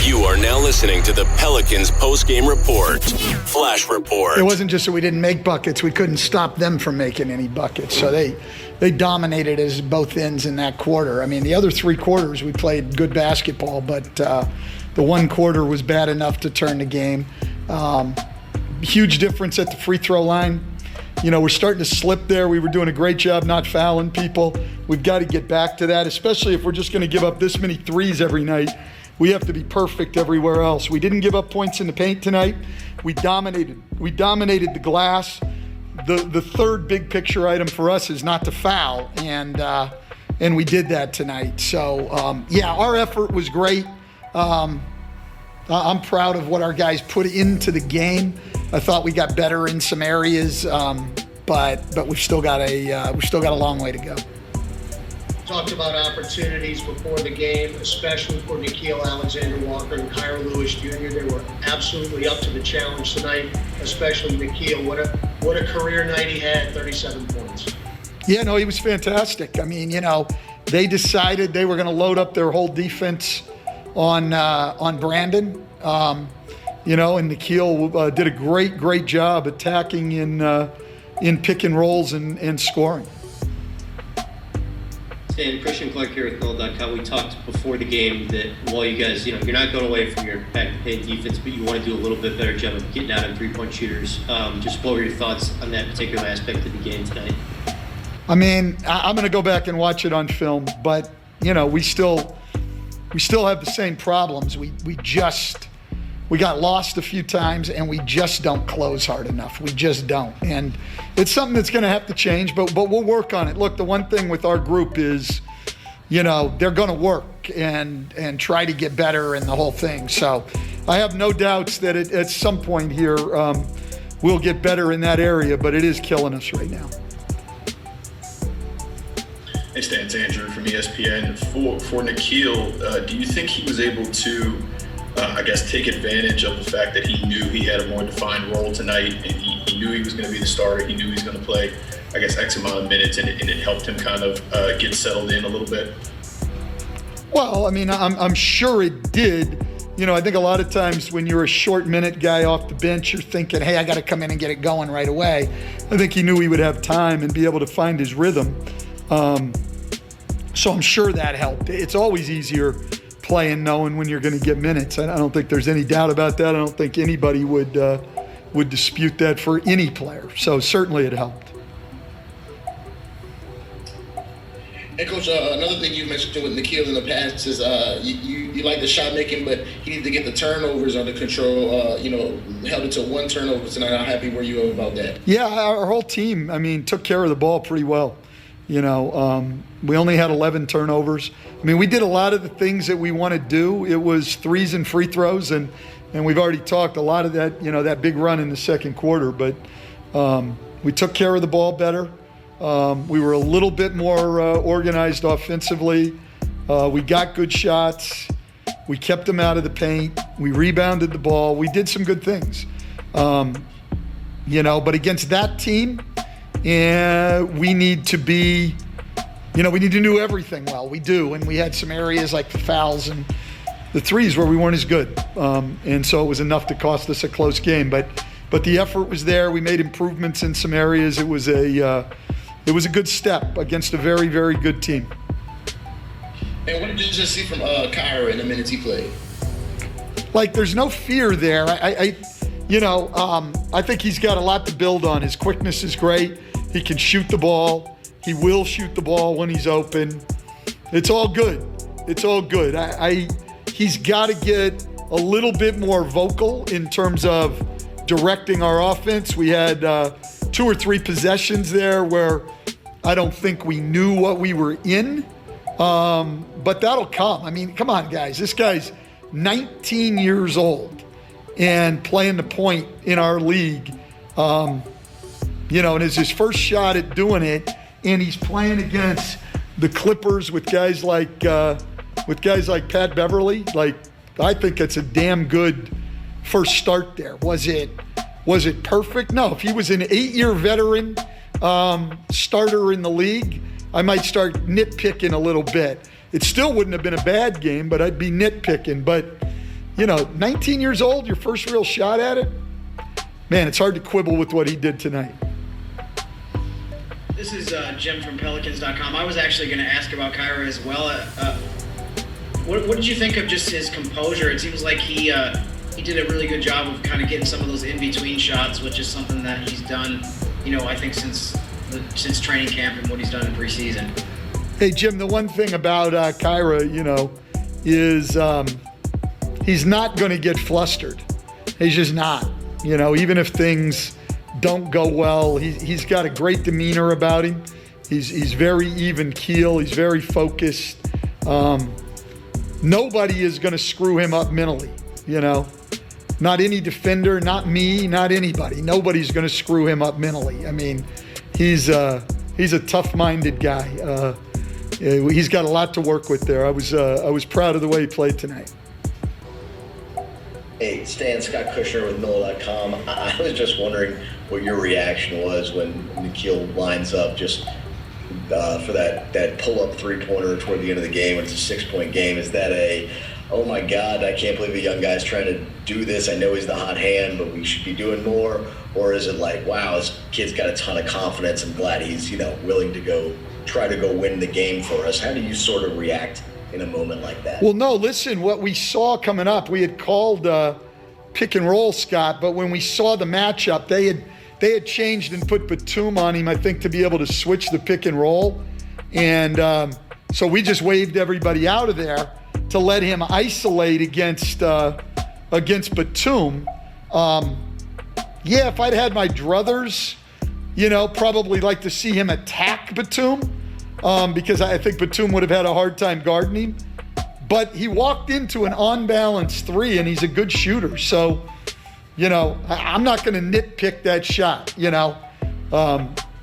You are now listening to the Pelicans postgame report. Flash report. It wasn't just that we didn't make buckets. We couldn't stop them from making any buckets. So they dominated as both ends in that quarter. I mean, the other three quarters we played good basketball, but the one quarter was bad enough to turn the game. Huge difference at the free throw line. You know, we're starting to slip there. We were doing a great job not fouling people. We've got to get back to that, especially if we're just going to give up this many threes every night. We have to be perfect everywhere else. We didn't give up points in the paint tonight. We dominated the glass. The third big picture item for us is not to foul, and we did that tonight. So, our effort was great. I'm proud of what our guys put into the game. I thought we got better in some areas, but we've still got a long way to go. Talked about opportunities before the game, especially for Nickeil Alexander-Walker and Kira Lewis Jr. They were absolutely up to the challenge tonight, especially Nickeil. What a career night he had, 37 points. Yeah, no, he was fantastic. I mean, they decided they were going to load up their whole defense on Brandon. And Nickeil did a great job attacking in pick and rolls and scoring. And Christian Clark here with Mill.com. We talked before the game that while you guys, you're not going away from your back-to-paint defense, but you want to do a little bit better job of getting out on three-point shooters. Just what were your thoughts on that particular aspect of the game tonight? I mean, I'm going to go back and watch it on film, but we still have the same problems. We got lost a few times, and we just don't close hard enough. We just don't. And it's something that's going to have to change, but we'll work on it. Look, the one thing with our group is, they're going to work and try to get better in the whole thing. So I have no doubts that at some point here we'll get better in that area, but it is killing us right now. Hey, Stan, it's Andrew from ESPN. For Nickeil, do you think he was able to take advantage of the fact that he knew he had a more defined role tonight, and he knew he was going to be the starter. He knew he was going to play, X amount of minutes, and it helped him kind of get settled in a little bit? Well, I mean, I'm sure it did. I think a lot of times when you're a short minute guy off the bench, you're thinking, hey, I got to come in and get it going right away. I think he knew he would have time and be able to find his rhythm. So I'm sure that helped. It's always easier playing knowing when you're going to get minutes. I don't think there's any doubt about that. I don't think anybody would dispute that for any player. So certainly it helped. And Coach, another thing you mentioned with Nickeil in the past is you like the shot making, but he needed to get the turnovers under control. Held it to one turnover tonight. How happy were you about that? Yeah, our whole team, took care of the ball pretty well. We only had 11 turnovers. We did a lot of the things that we want to do. It was threes and free throws, and we've already talked a lot of that, that big run in the second quarter. But we took care of the ball better. We were a little bit more organized offensively. We got good shots. We kept them out of the paint. We rebounded the ball. We did some good things. But against that team, we need to be, we need to do everything well. We do, and we had some areas like the fouls and the threes where we weren't as good, and so it was enough to cost us a close game. But the effort was there. We made improvements in some areas. It was a good step against a very, very good team. And what did you just see from Kira in the minutes he played? There's no fear there. I think he's got a lot to build on. His quickness is great. He can shoot the ball. He will shoot the ball when he's open. It's all good. It's all good. He's got to get a little bit more vocal in terms of directing our offense. We had 2 or 3 possessions there where I don't think we knew what we were in. But that'll come. Come on, guys. This guy's 19 years old and playing the point in our league. And it's his first shot at doing it, and he's playing against the Clippers with guys like Pat Beverly. I think it's a damn good first start there. Was it perfect? No. If he was an 8-year veteran starter in the league, I might start nitpicking a little bit. It still wouldn't have been a bad game, but I'd be nitpicking. But 19 years old, your first real shot at it. Man, it's hard to quibble with what he did tonight. This is Jim from Pelicans.com. I was actually going to ask about Kyra as well. What did you think of just his composure? It seems like he did a really good job of kind of getting some of those in-between shots, which is something that he's done, I think since training camp and what he's done in preseason. Hey, Jim, the one thing about Kyra, is he's not going to get flustered. He's just not. Even if things don't go well, he's got a great demeanor about him. He's very even keel. He's very focused. Nobody is going to screw him up mentally, Not any defender, not me, not anybody. Nobody's going to screw him up mentally. I mean, he's a tough-minded guy. He's got a lot to work with there. I was proud of the way he played tonight. Hey, Stan, Scott Kushner with Miller.com. I was just wondering what your reaction was when Nickeil lines up just for that pull-up three-pointer toward the end of the game. It's a 6-point game. Is that oh my God, I can't believe a young guy's trying to do this. I know he's the hot hand, but we should be doing more? Or is it like, wow, this kid's got a ton of confidence. I'm glad he's, willing to try to go win the game for us. How do you sort of react in a moment like that? Well, no, listen, what we saw coming up, we had called pick and roll, Scott, but when we saw the matchup, they had changed and put Batum on him, I think, to be able to switch the pick and roll. And so we just waved everybody out of there to let him isolate against Batum. Yeah, if I'd had my druthers, probably like to see him attack Batum because I think Batum would have had a hard time guarding him. But he walked into an on-balance three, and he's a good shooter. So, I'm not going to nitpick that shot,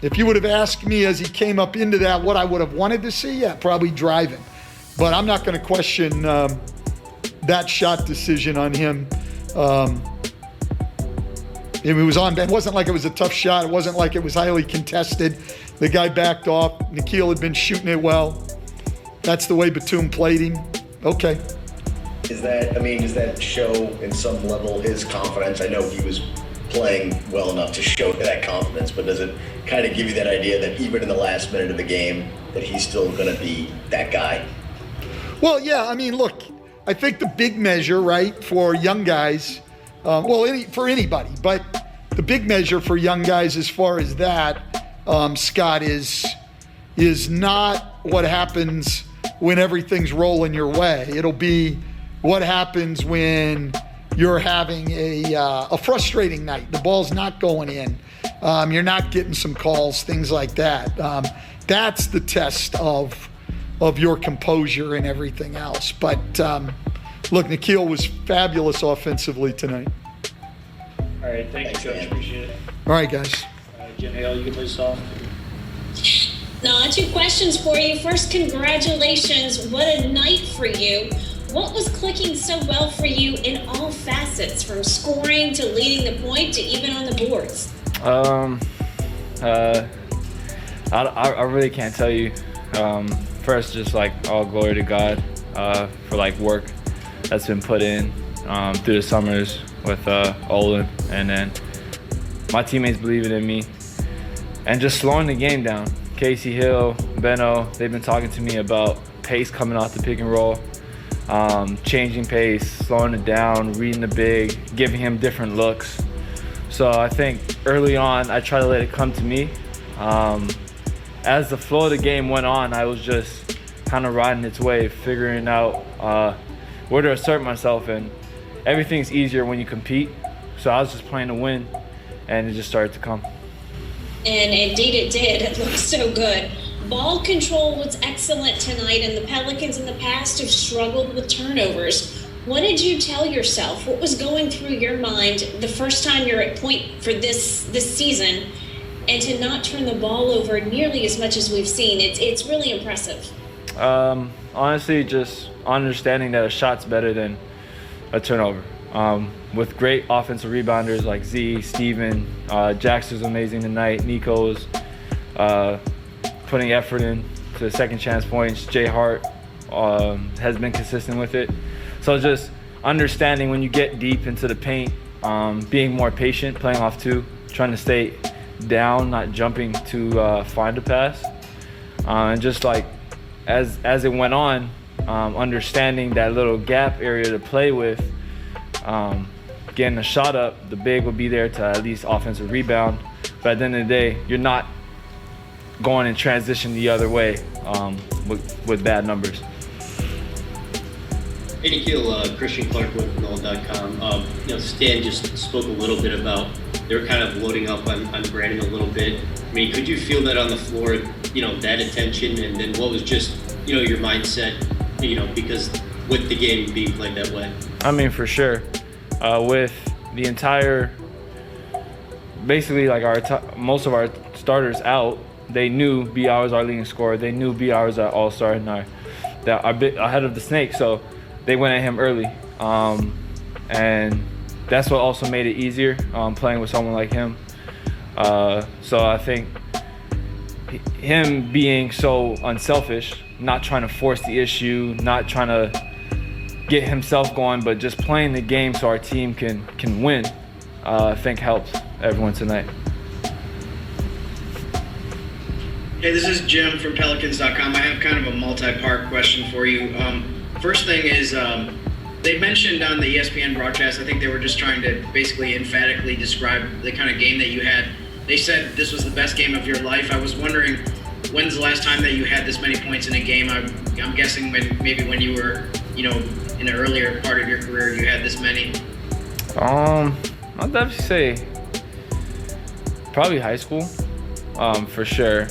If you would have asked me as he came up into that what I would have wanted to see, yeah, probably driving. But I'm not going to question that shot decision on him. It wasn't like it was a tough shot. It wasn't like it was highly contested. The guy backed off. Nickeil had been shooting it well. That's the way Batum played him. Okay. Does that show in some level his confidence? I know he was playing well enough to show that confidence, but does it kind of give you that idea that even in the last minute of the game that he's still going to be that guy? Well, yeah, look, I think the big measure, right, for young guys, for anybody, but the big measure for young guys as far as that, Scott, is not what happens when everything's rolling your way. It'll be what happens when you're having a frustrating night. The ball's not going in. You're not getting some calls, things like that. That's the test of your composure and everything else. But look, Nickeil was fabulous offensively tonight. All right, thank you, Coach. Appreciate it. All right, guys. Jim Hale, you can play soft. Now, 2 questions for you. First, congratulations. What a night for you. What was clicking so well for you in all facets, from scoring to leading the point to even on the boards? I really can't tell you. First, just all glory to God for work that's been put in through the summers with Olin, and then my teammates believing in me, and just slowing the game down. Casey Hill, Benno, they've been talking to me about pace coming off the pick and roll, changing pace, slowing it down, reading the big, giving him different looks. So I think early on, I tried to let it come to me. As the flow of the game went on, I was just kind of riding its wave, figuring out where to assert myself, and everything's easier when you compete. So I was just playing to win, and it just started to come. And indeed it did. It looked so good. Ball control was excellent tonight, and the Pelicans in the past have struggled with turnovers. What did you tell yourself? What was going through your mind the first time you're at point for this season, and to not turn the ball over nearly as much as we've seen? It's really impressive. Honestly, just understanding that a shot's better than a turnover. With great offensive rebounders like Z, Steven, Jackson's amazing tonight, Nico's putting effort in to second chance points. Jay Hart has been consistent with it. So just understanding when you get deep into the paint, being more patient, playing off two, trying to stay down, not jumping to find a pass. And just like as it went on, understanding that little gap area to play with, getting a shot up, the big would be there to at least offensive rebound. But at the end of the day, you're not going in transition the other way with bad numbers. Hey, Nikhil, Christian Clark with NOLA.com. Stan just spoke a little bit about they were kind of loading up on Brandon a little bit. I mean, could you feel that on the floor, that attention, and then what was just, your mindset, because with the game being played that way? I mean, for sure. With the entire, basically like most of our starters out, they knew BR was our leading scorer. They knew BR was our all-star and our bit ahead of the Snake, so they went at him early. And that's what also made it easier, playing with someone like him. So I think him being so unselfish, not trying to force the issue, not trying to get himself going, but just playing the game so our team can win, I think helps everyone tonight. Hey, this is Jim from Pelicans.com. I have kind of a multi-part question for you. First thing is, they mentioned on the ESPN broadcast, I think they were just trying to basically emphatically describe the kind of game that you had. They said this was the best game of your life. I was wondering, when's the last time that you had this many points in a game? I'm guessing maybe when you were, in an earlier part of your career, you had this many. I'll definitely say probably high school, for sure.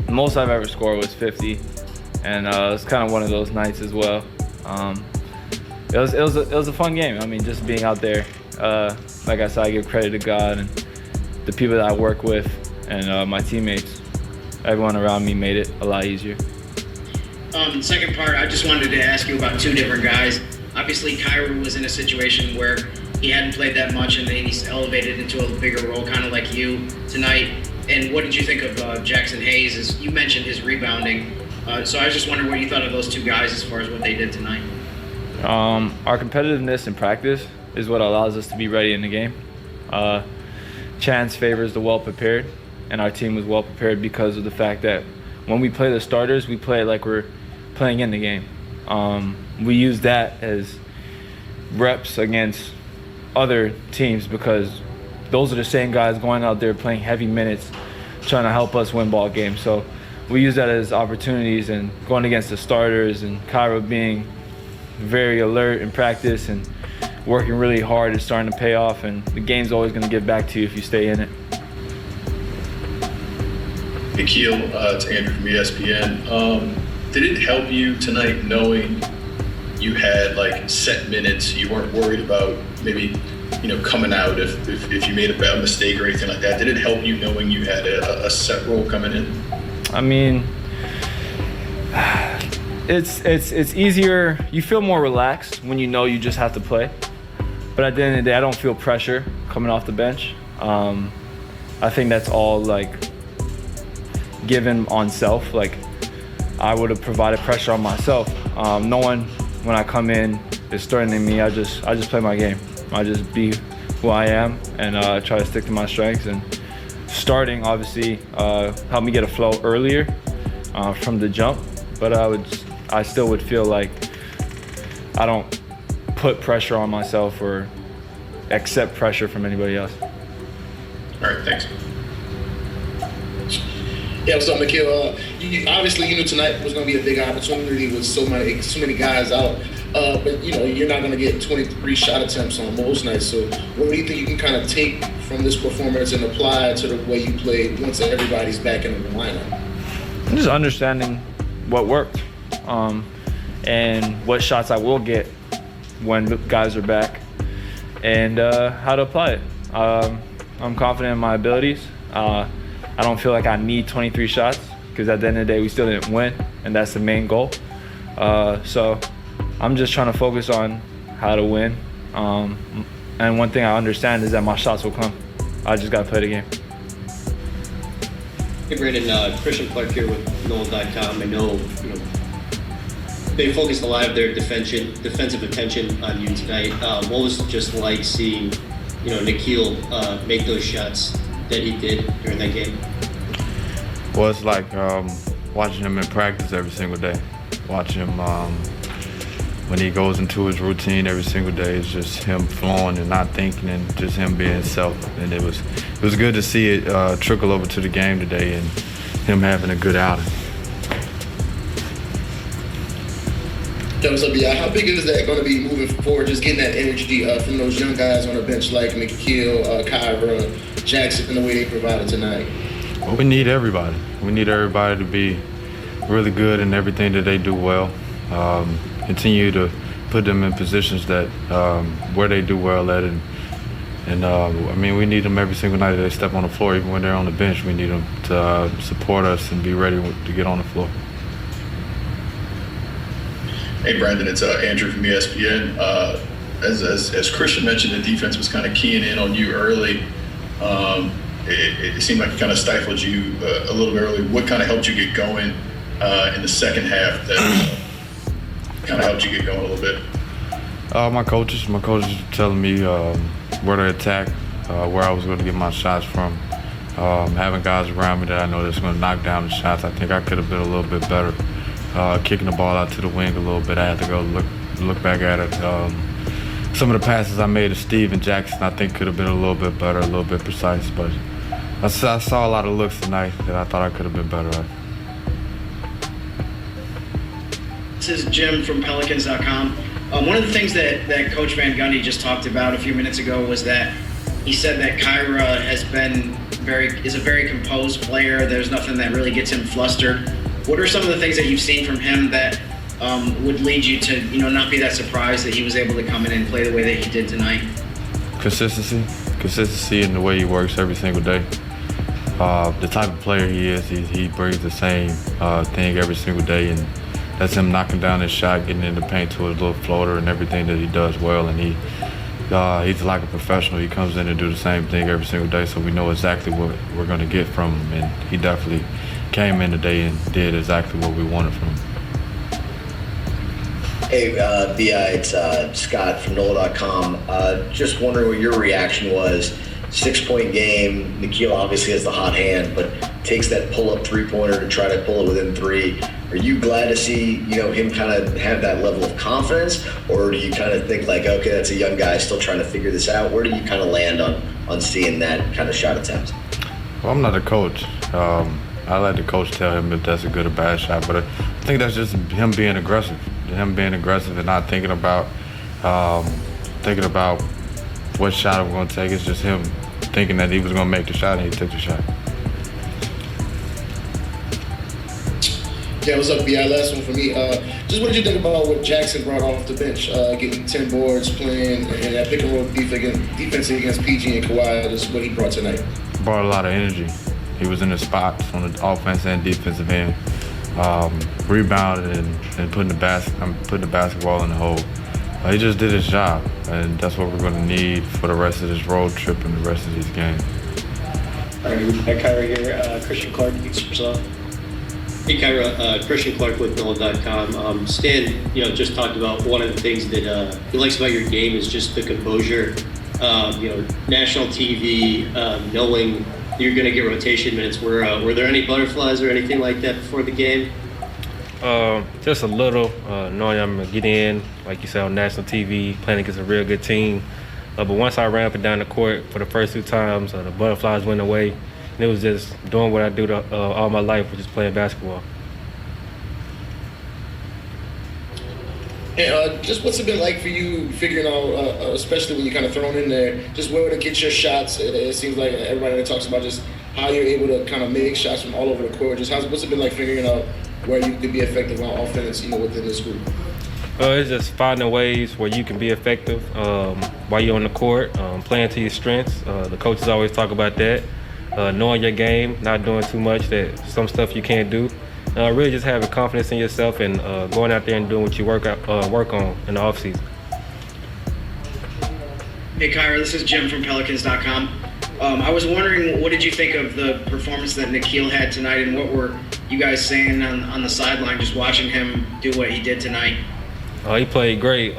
Most I've ever scored was 50, and it was kind of one of those nights as well. It was a fun game. I mean, just being out there. Like I said, I give credit to God and the people that I work with and my teammates. Everyone around me made it a lot easier. Second part, I just wanted to ask you about two different guys. Obviously, Kyra was in a situation where he hadn't played that much, and then he's elevated into a bigger role, kind of like you tonight. And what did you think of Jackson Hayes? You mentioned his rebounding. So I was just wondering what you thought of those two guys as far as what they did tonight. Our competitiveness in practice is what allows us to be ready in the game. Chance favors the well-prepared, and our team was well-prepared because of the fact that when we play the starters, we play it like we're playing in the game. We use that as reps against other teams because those are the same guys going out there playing heavy minutes, trying to help us win ball games. So we use that as opportunities, and going against the starters and Kyra being very alert in practice and working really hard is starting to pay off, and the game's always going to give back to you if you stay in it. Nikhil, it's Andrew from ESPN. Did it help you tonight knowing you had like set minutes? You weren't worried about maybe coming out if you made a bad mistake or anything like that. Did it help you knowing you had a set role coming in? I mean, it's easier. You feel more relaxed when you know you just have to play. But at the end of the day, I don't feel pressure coming off the bench. I think that's all like given on self. Like I would have provided pressure on myself. No one when I come in is threatening me. I just play my game. I just be who I am and try to stick to my strengths. And starting obviously helped me get a flow earlier from the jump. But I still would feel like I don't put pressure on myself or accept pressure from anybody else. All right, thanks. Yeah, what's up, Nikhil? Obviously, you knew tonight was going to be a big opportunity with so many guys out. But you're not going to get 23 shot attempts on most nights. So, what do you think you can kind of take from this performance and apply to the way you played once everybody's back in the lineup? Just understanding what worked and what shots I will get when the guys are back, and how to apply it. I'm confident in my abilities. I don't feel like I need 23 shots because at the end of the day, we still didn't win, and that's the main goal. So I'm just trying to focus on how to win. And one thing I understand is that my shots will come. I just got to play the game. Hey, Brandon, Christian Clark here with NOLA.com. I know, they focused a lot of their defensive attention on you tonight. What was it just like seeing, Nikhil make those shots that he did during that game? Well, it's like watching him in practice every single day. Watching him when he goes into his routine every single day. It's just him flowing and not thinking, and just him being himself. And it was good to see it trickle over to the game today and him having a good outing. What's up, yeah? How big is that going to be moving forward? Just getting that energy from those young guys on the bench like Nikhil, Kyra, Jackson, and the way they provided tonight. Well, we need everybody. We need everybody to be really good in everything that they do well. Continue to put them in positions that where they do well at, and we need them every single night that they step on the floor. Even when they're on the bench, we need them to support us and be ready to get on the floor. Hey, Brandon, it's Andrew from ESPN. As Christian mentioned, the defense was kind of keying in on you early. It seemed like it kind of stifled you a little bit early. What kind of helped you get going in the second half that kind of helped you get going a little bit? My coaches were telling me where to attack, where I was going to get my shots from. Having guys around me that I know that's going to knock down the shots. I think I could have been a little bit better. Kicking the ball out to the wing a little bit. I had to go look back at it. Some of the passes I made to Steve and Jackson I think could have been a little bit better, a little bit precise, but I saw a lot of looks tonight that I thought I could have been better at. This is Jim from Pelicans.com. One of the things that Coach Van Gundy just talked about a few minutes ago was that he said that Kyra is a very composed player. There's nothing that really gets him flustered. What are some of the things that you've seen from him that would lead you to, not be that surprised that he was able to come in and play the way that he did tonight? Consistency in the way he works every single day. The type of player he is, he brings the same thing every single day, and that's him knocking down his shot, getting in the paint to his little floater and everything that he does well. And he's like a professional. He comes in and do the same thing every single day, so we know exactly what we're going to get from him. And he definitely came in today and did exactly what we wanted from him. Hey, B.I., it's Scott from NOLA.com. Just wondering what your reaction was. 6-point game. Nikhil obviously has the hot hand, but takes that pull-up three-pointer to try to pull it within three. Are you glad to see, him kind of have that level of confidence, or do you kind of think like, okay, that's a young guy still trying to figure this out? Where do you kind of land on seeing that kind of shot attempt? Well, I'm not a coach. I let the coach tell him if that's a good or bad shot, but I think that's just him being aggressive. Him being aggressive and not thinking about what shot I'm going to take. It's just him thinking that he was going to make the shot, and he took the shot. Yeah, what's up, B.I.? Last one for me. Just what did you think about what Jackson brought off the bench, getting 10 boards, playing, and that pick and roll defense against PG and Kawhi, just what he brought tonight? Brought a lot of energy. He was in the spots on the offense and defensive end, rebounded and putting the basketball in the hole. He just did his job, and that's what we're going to need for the rest of this road trip and the rest of these games. All right, Kyra here. Christian Clark, yourself. Hey, Kyra, Christian Clark with NOLA.com. Stan, just talked about one of the things that he likes about your game is just the composure. National TV, knowing you're going to get rotation minutes. Were there any butterflies or anything like that before the game? Just a little, knowing I'm going to get in, like you said, on national TV, playing against a real good team. But once I ran up and down the court for the first 2 times, the butterflies went away. And it was just doing what I do all my life, which is playing basketball. And just what's it been like for you figuring out, especially when you're kind of thrown in there, just where to get your shots? It seems like everybody that talks about just how you're able to kind of make shots from all over the court. Just what's it been like figuring out where you can be effective on offense, within this group? It's just finding ways where you can be effective while you're on the court, playing to your strengths. The coaches always talk about that. Knowing your game, not doing too much, that some stuff you can't do. Really just having confidence in yourself and going out there and doing what you work on in the offseason. Hey, Kyra, this is Jim from Pelicans.com. I was wondering, what did you think of the performance that Nikhil had tonight, and what were you guys saying on the sideline, just watching him do what he did tonight? He played great.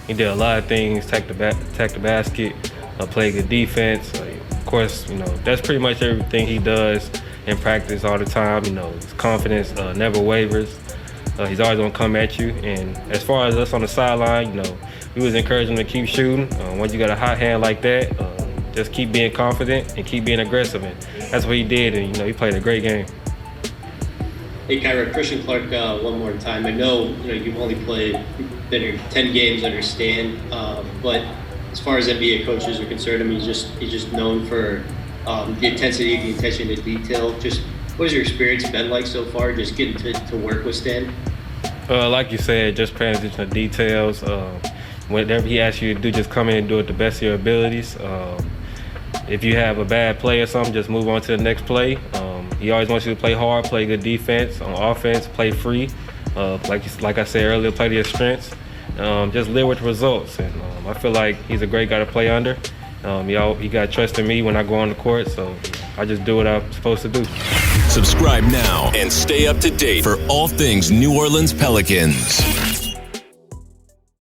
He did a lot of things, attack the basket, play good defense. Of course, that's pretty much everything he does in practice all the time. His confidence never wavers. He's always gonna come at you. And as far as us on the sideline, we was encouraging him to keep shooting. Once you got a hot hand like that, just keep being confident and keep being aggressive. And that's what he did. And he played a great game. Hey, Kyra, Christian Clark, one more time. I know, you've only played 10 games under Stan, but as far as NBA coaches are concerned, he's just known for the intensity, the attention to detail. Just what has your experience been like so far, just getting to work with Stan? Like you said, just paying attention to details. Whatever he asks you to do, just come in and do it the best of your abilities. If you have a bad play or something, just move on to the next play. He always wants you to play hard, play good defense. On offense, play free. Like I said earlier, play to your strengths. Just live with the results. And I feel like he's a great guy to play under. He got trust in me when I go on the court, so I just do what I'm supposed to do. Subscribe now and stay up to date for all things New Orleans Pelicans.